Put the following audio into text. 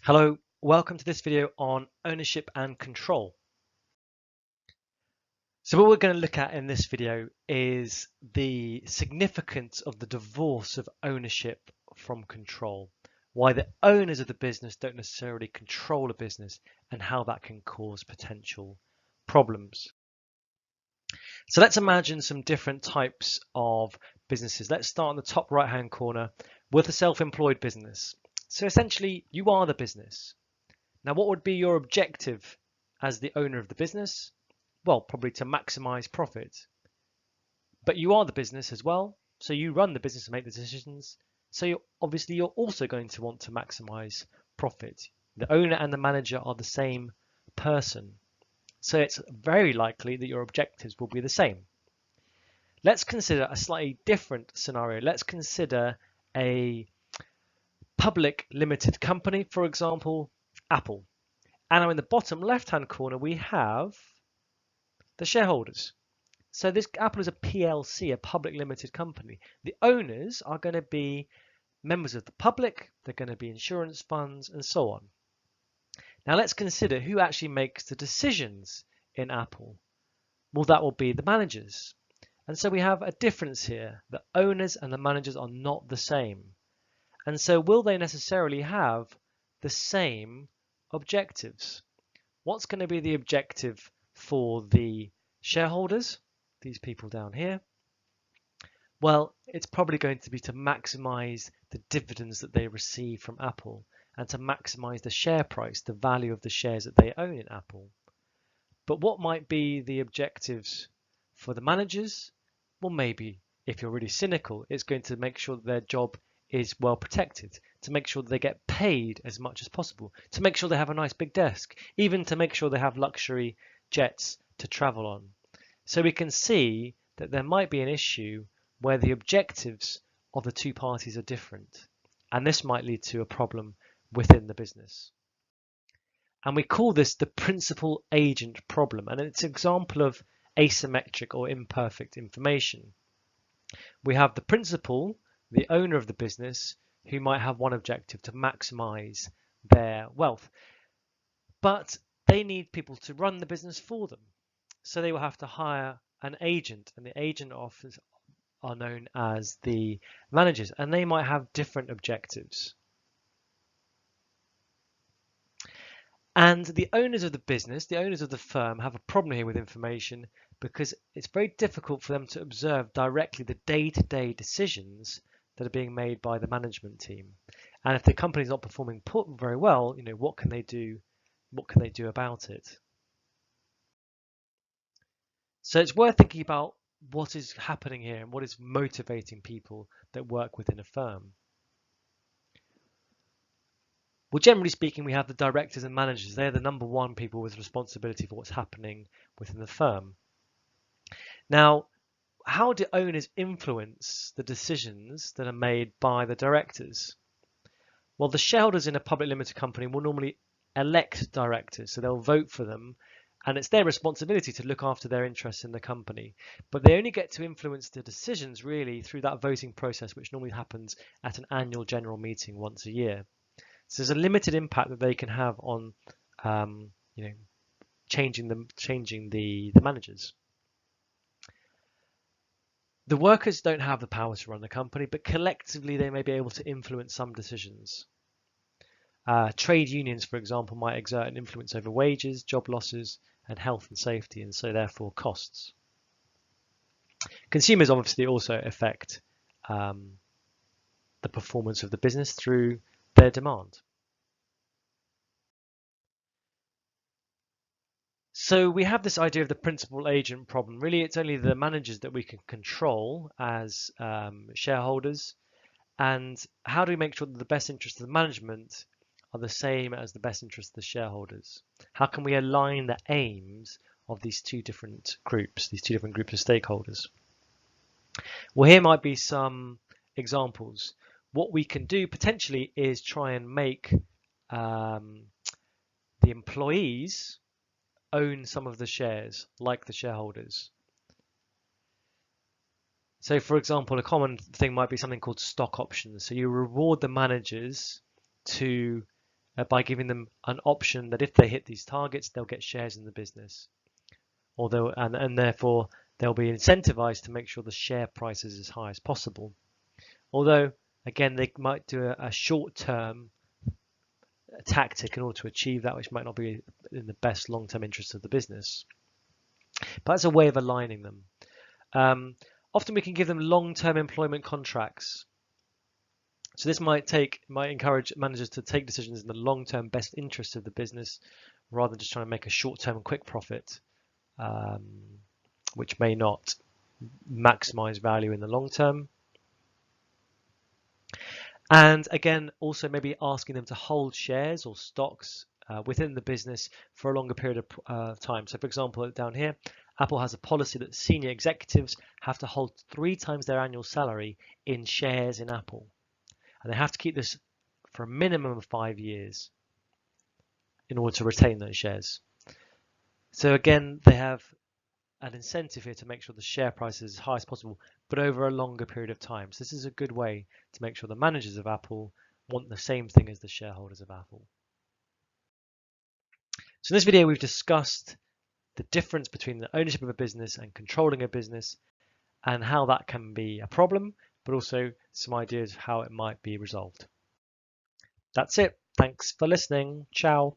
Hello, welcome to this video on ownership and control. So what we're going to look at in this video is the significance of the divorce of ownership from control, why the owners of the business don't necessarily control a business and how that can cause potential problems. So let's imagine some different types of businesses. Let's start on the top right hand corner with a self-employed business. So essentially you are the business. Now, what would be your objective as the owner of the business? Well, probably to maximize profit. But you are the business as well, so you run the business and make the decisions. So you're also going to want to maximize profit. The owner and the manager are the same person. So it's very likely that your objectives will be the same. Let's consider a slightly different scenario. Let's consider a public limited company, for example, Apple. And now in the bottom left-hand corner, we have the shareholders. So this Apple is a PLC, a public limited company. The owners are going to be members of the public, they're going to be insurance funds, and so on. Now let's consider who actually makes the decisions in Apple. Well, that will be the managers. And so we have a difference here. The owners and the managers are not the same. And so will they necessarily have the same objectives? What's going to be the objective for the shareholders, these people down here? Well, it's probably going to be to maximize the dividends that they receive from Apple and to maximize the share price, the value of the shares that they own in Apple. But what might be the objectives for the managers? Well, maybe if you're really cynical, it's going to make sure that their job is well protected, to make sure that they get paid as much as possible, to make sure they have a nice big desk, even to make sure they have luxury jets to travel on. So we can see that there might be an issue where the objectives of the two parties are different, and this might lead to a problem within the business. And we call this the principal agent problem, and it's an example of asymmetric or imperfect information. We have the principal, the owner of the business, who might have one objective to maximize their wealth, but they need people to run the business for them. So they will have to hire an agent, and the agent office are known as the managers, and they might have different objectives. And the owners of the business, the owners of the firm, have a problem here with information because it's very difficult for them to observe directly the day-to-day decisions that are being made by the management team. And if the company is not performing very well, what can they do? What can they do about it? So it's worth thinking about what is happening here and what is motivating people that work within a firm. Well, generally speaking, we have the directors and managers. They're the number one people with responsibility for what's happening within the firm. Now, how do owners influence the decisions that are made by the directors? Well, the shareholders in a public limited company will normally elect directors, so they'll vote for them, and it's their responsibility to look after their interests in the company. But they only get to influence the decisions really through that voting process, which normally happens at an annual general meeting once a year. So there's a limited impact that they can have on, changing the managers. The workers don't have the power to run the company, but collectively they may be able to influence some decisions. Trade unions, for example, might exert an influence over wages, job losses, and health and safety, and so therefore costs. Consumers obviously also affect the performance of the business through their demand. So we have this idea of the principal agent problem. Really, it's only the managers that we can control as shareholders. And how do we make sure that the best interests of the management are the same as the best interests of the shareholders? How can we align the aims of these two different groups of stakeholders? Well, here might be some examples. What we can do potentially is try and make the employees own some of the shares, like the shareholders. So for example, a common thing might be something called stock options. So you reward the managers to by giving them an option that if they hit these targets, they'll get shares in the business. Although, and therefore, they'll be incentivized to make sure the share price is as high as possible. Although, again, they might do a short-term tactic in order to achieve that, which might not be in the best long-term interest of the business. But that's a way of aligning them. Often we can give them long-term employment contracts. So this might encourage managers to take decisions in the long-term best interest of the business, rather than just trying to make a short-term quick profit, which may not maximize value in the long term. And again, also maybe asking them to hold shares or stocks within the business for a longer period of time. So for example, down here, Apple has a policy that senior executives have to hold 3 times their annual salary in shares in Apple. And they have to keep this for a minimum of 5 years in order to retain those shares. So again, they have an incentive here to make sure the share price is as high as possible, but over a longer period of time. So this is a good way to make sure the managers of Apple want the same thing as the shareholders of Apple. So in this video, we've discussed the difference between the ownership of a business and controlling a business, and how that can be a problem, but also some ideas of how it might be resolved. That's it. Thanks for listening. Ciao.